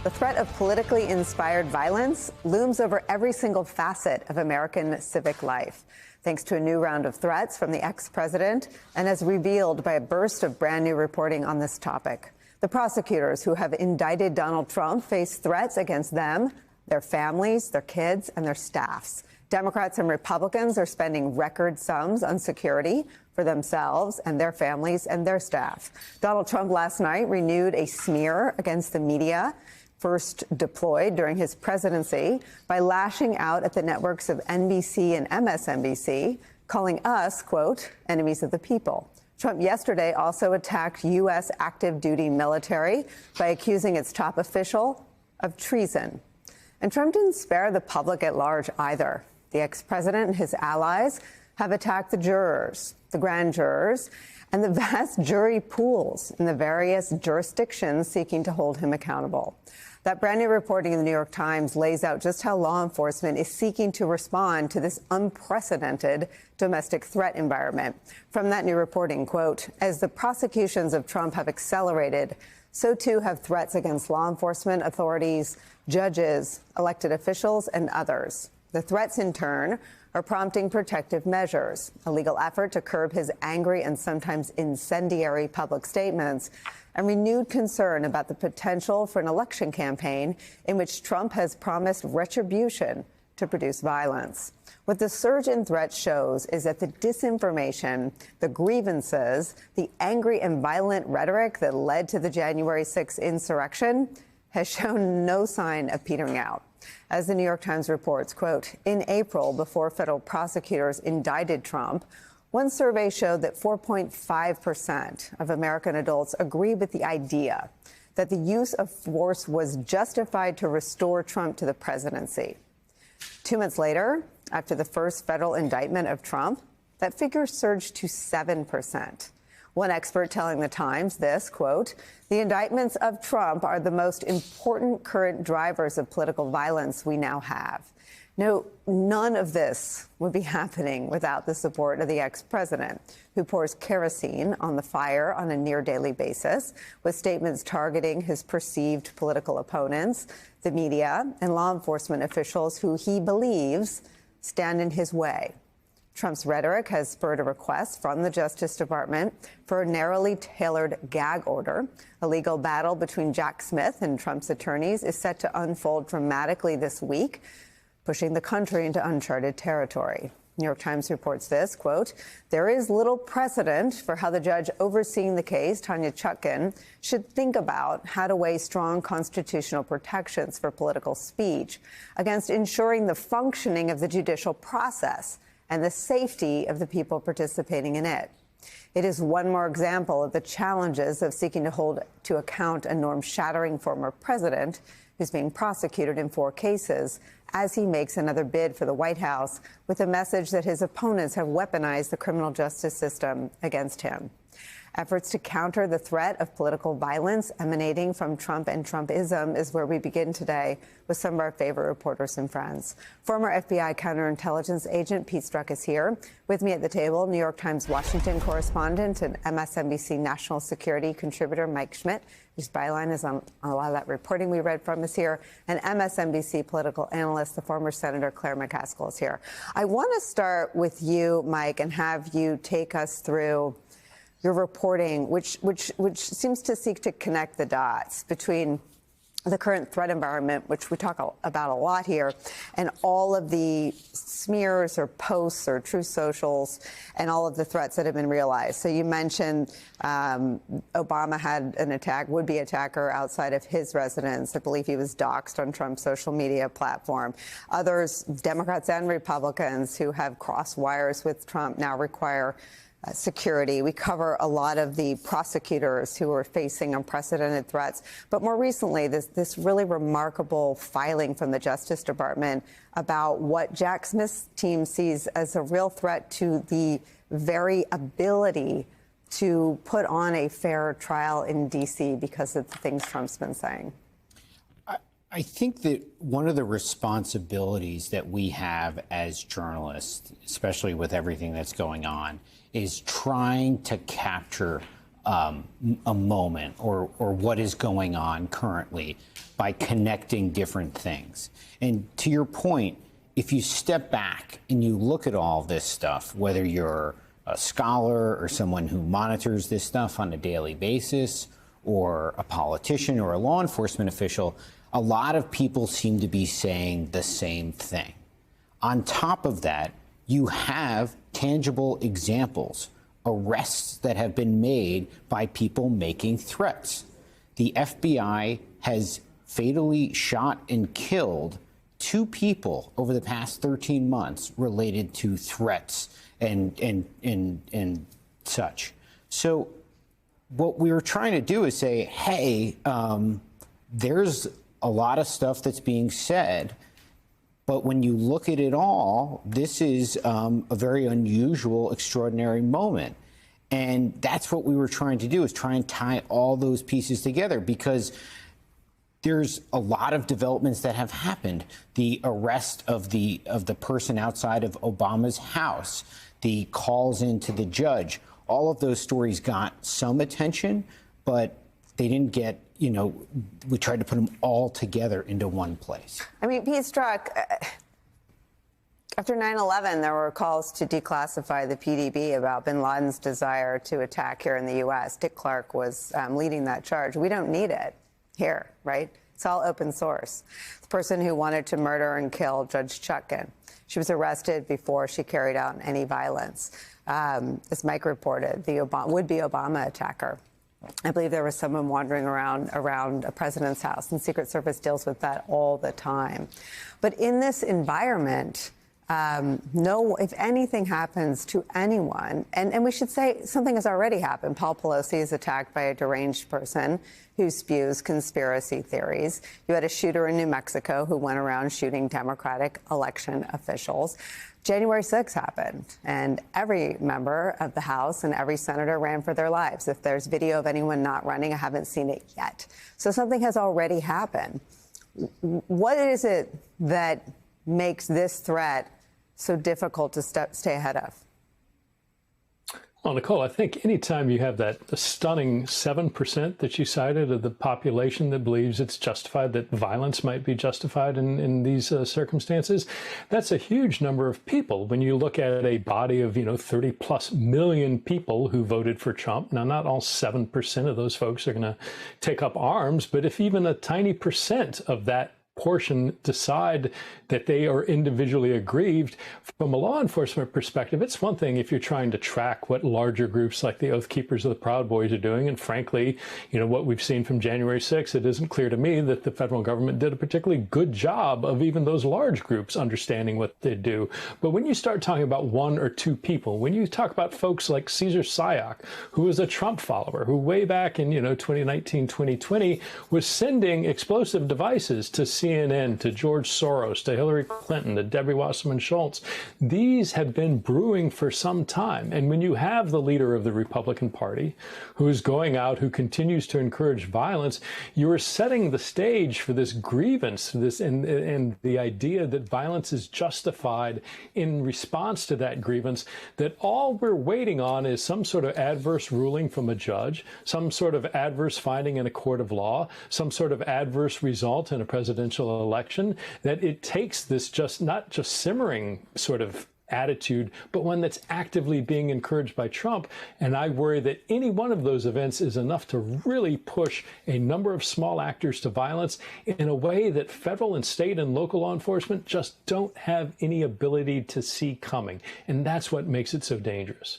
The threat of politically inspired violence looms over every single facet of American civic life, thanks to a new round of threats from the ex-president and as revealed by a burst of brand new reporting on this topic. The prosecutors who have indicted Donald Trump face threats against them, their families, their kids, and their staffs. Democrats and Republicans are spending record sums on security for themselves and their families and their staff. Donald Trump last night renewed a smear against the media, first deployed during his presidency, by lashing out at the networks of NBC and MSNBC, calling us, quote, enemies of the people. Trump yesterday also attacked U.S. active duty military by accusing its top official of treason. And Trump didn't spare the public at large either. The ex-president and his allies have attacked the jurors, the grand jurors, and the vast jury pools in the various jurisdictions seeking to hold him accountable. That brand new reporting in the New York Times lays out just how law enforcement is seeking to respond to this unprecedented domestic threat environment. From that new reporting, quote, as the prosecutions of Trump have accelerated, so too have threats against law enforcement authorities, judges, elected officials, and others. The threats, in turn, are prompting protective measures, a legal effort to curb his angry and sometimes incendiary public statements, and renewed concern about the potential for an election campaign in which Trump has promised retribution to produce violence. What the surge in threats shows is that the disinformation, the grievances, the angry and violent rhetoric that led to the January 6th insurrection has shown no sign of petering out. As the New York Times reports, quote, in April, before federal prosecutors indicted Trump, one survey showed that 4.5% of American adults agree with the idea that the use of force was justified to restore Trump to the presidency. 2 months later, after the first federal indictment of Trump, that figure surged to 7%. One expert telling the Times this, quote, the indictments of Trump are the most important current drivers of political violence we now have. No, none of this would be happening without the support of the ex-president, who pours kerosene on the fire on a near-daily basis, with statements targeting his perceived political opponents, the media, and law enforcement officials who he believes stand in his way. Trump's rhetoric has spurred a request from the Justice Department for a narrowly tailored gag order. A legal battle between Jack Smith and Trump's attorneys is set to unfold dramatically this week, pushing the country into uncharted territory. New York Times reports this, quote, there is little precedent for how the judge overseeing the case, Tanya Chutkan, should think about how to weigh strong constitutional protections for political speech against ensuring the functioning of the judicial process and the safety of the people participating in it. It is one more example of the challenges of seeking to hold to account a norm-shattering former president who's being prosecuted in 4 cases as he makes another bid for the White House with a message that his opponents have weaponized the criminal justice system against him. Efforts to counter the threat of political violence emanating from Trump and Trumpism is where we begin today with some of our favorite reporters and friends. Former FBI counterintelligence agent Pete Strzok is here. With me at the table, New York Times Washington correspondent and MSNBC national security contributor Mike Schmidt, whose byline is on a lot of that reporting we read from, is here, and MSNBC political analyst, the former Senator Claire McCaskill, is here. I want to start with you, Mike, and have you take us through your reporting, which seems to seek to connect the dots between the current threat environment, which we talk about a lot here, and all of the smears or posts or true socials and all of the threats that have been realized. So you mentioned Obama had an would-be attacker outside of his residence. I believe he was doxxed on Trump's social media platform. Others, Democrats and Republicans, who have crossed wires with Trump now require security. We cover a lot of the prosecutors who are facing unprecedented threats. But more recently, this really remarkable filing from the Justice Department about what Jack Smith's team sees as a real threat to the very ability to put on a fair trial in D.C. because of the things Trump's been saying. I think that one of the responsibilities that we have as journalists, especially with everything that's going on, is trying to capture a moment or what is going on currently by connecting different things. And to your point, if you step back and you look at all this stuff, whether you're a scholar or someone who monitors this stuff on a daily basis, or a politician or a law enforcement official, a lot of people seem to be saying the same thing. On top of that, you have tangible examples, arrests that have been made by people making threats. The FBI has fatally shot and killed 2 people over the past 13 months related to threats and such. So what we were trying to do is say, hey, there's a lot of stuff that's being said, but when you look at it all, this is a very unusual, extraordinary moment. And that's what we were trying to do, is try and tie all those pieces together, because there's a lot of developments that have happened. The arrest of the person outside of Obama's house, the calls into the judge, all of those stories got some attention, but they didn't get, we tried to put them all together into one place. I mean, Pete Strzok, after 9/11, there were calls to declassify the PDB about bin Laden's desire to attack here in the U.S. Dick Clark was leading that charge. We don't need it here, right? It's all open source. The person who wanted to murder and kill Judge Chutkan, she was arrested before she carried out any violence. As Mike reported, the would-be Obama attacker, I believe there was someone wandering around a president's house, and Secret Service deals with that all the time. But in this environment, if anything happens to anyone, and we should say something has already happened. Paul Pelosi is attacked by a deranged person who spews conspiracy theories. You had a shooter in New Mexico who went around shooting Democratic election officials. January 6th happened, and every member of the House and every senator ran for their lives. If there's video of anyone not running, I haven't seen it yet. So something has already happened. What is it that makes this threat so difficult to stay ahead of? Well, Nicole, I think anytime you have that stunning 7% that you cited of the population that believes it's justified, that violence might be justified in these circumstances, that's a huge number of people. When you look at a body of, 30 plus million people who voted for Trump, now not all 7% of those folks are going to take up arms, but if even a tiny percent of that portion decide that they are individually aggrieved, from a law enforcement perspective, it's one thing if you're trying to track what larger groups like the Oath Keepers of the Proud Boys are doing. And frankly, what we've seen from January 6th, it isn't clear to me that the federal government did a particularly good job of even those large groups understanding what they do. But when you start talking about 1 or 2 people, when you talk about folks like Cesar Sayoc, who was a Trump follower, who way back in 2019, 2020 was sending explosive devices to CNN, to George Soros, to Hillary Clinton, to Debbie Wasserman Schultz. These have been brewing for some time. And when you have the leader of the Republican Party who is going out, who continues to encourage violence, you are setting the stage for this grievance, and the idea that violence is justified in response to that grievance, that all we're waiting on is some sort of adverse ruling from a judge, some sort of adverse finding in a court of law, some sort of adverse result in a presidential election, that it takes this not just simmering sort of attitude, but one that's actively being encouraged by Trump. And I worry that any one of those events is enough to really push a number of small actors to violence in a way that federal and state and local law enforcement just don't have any ability to see coming. And that's what makes it so dangerous.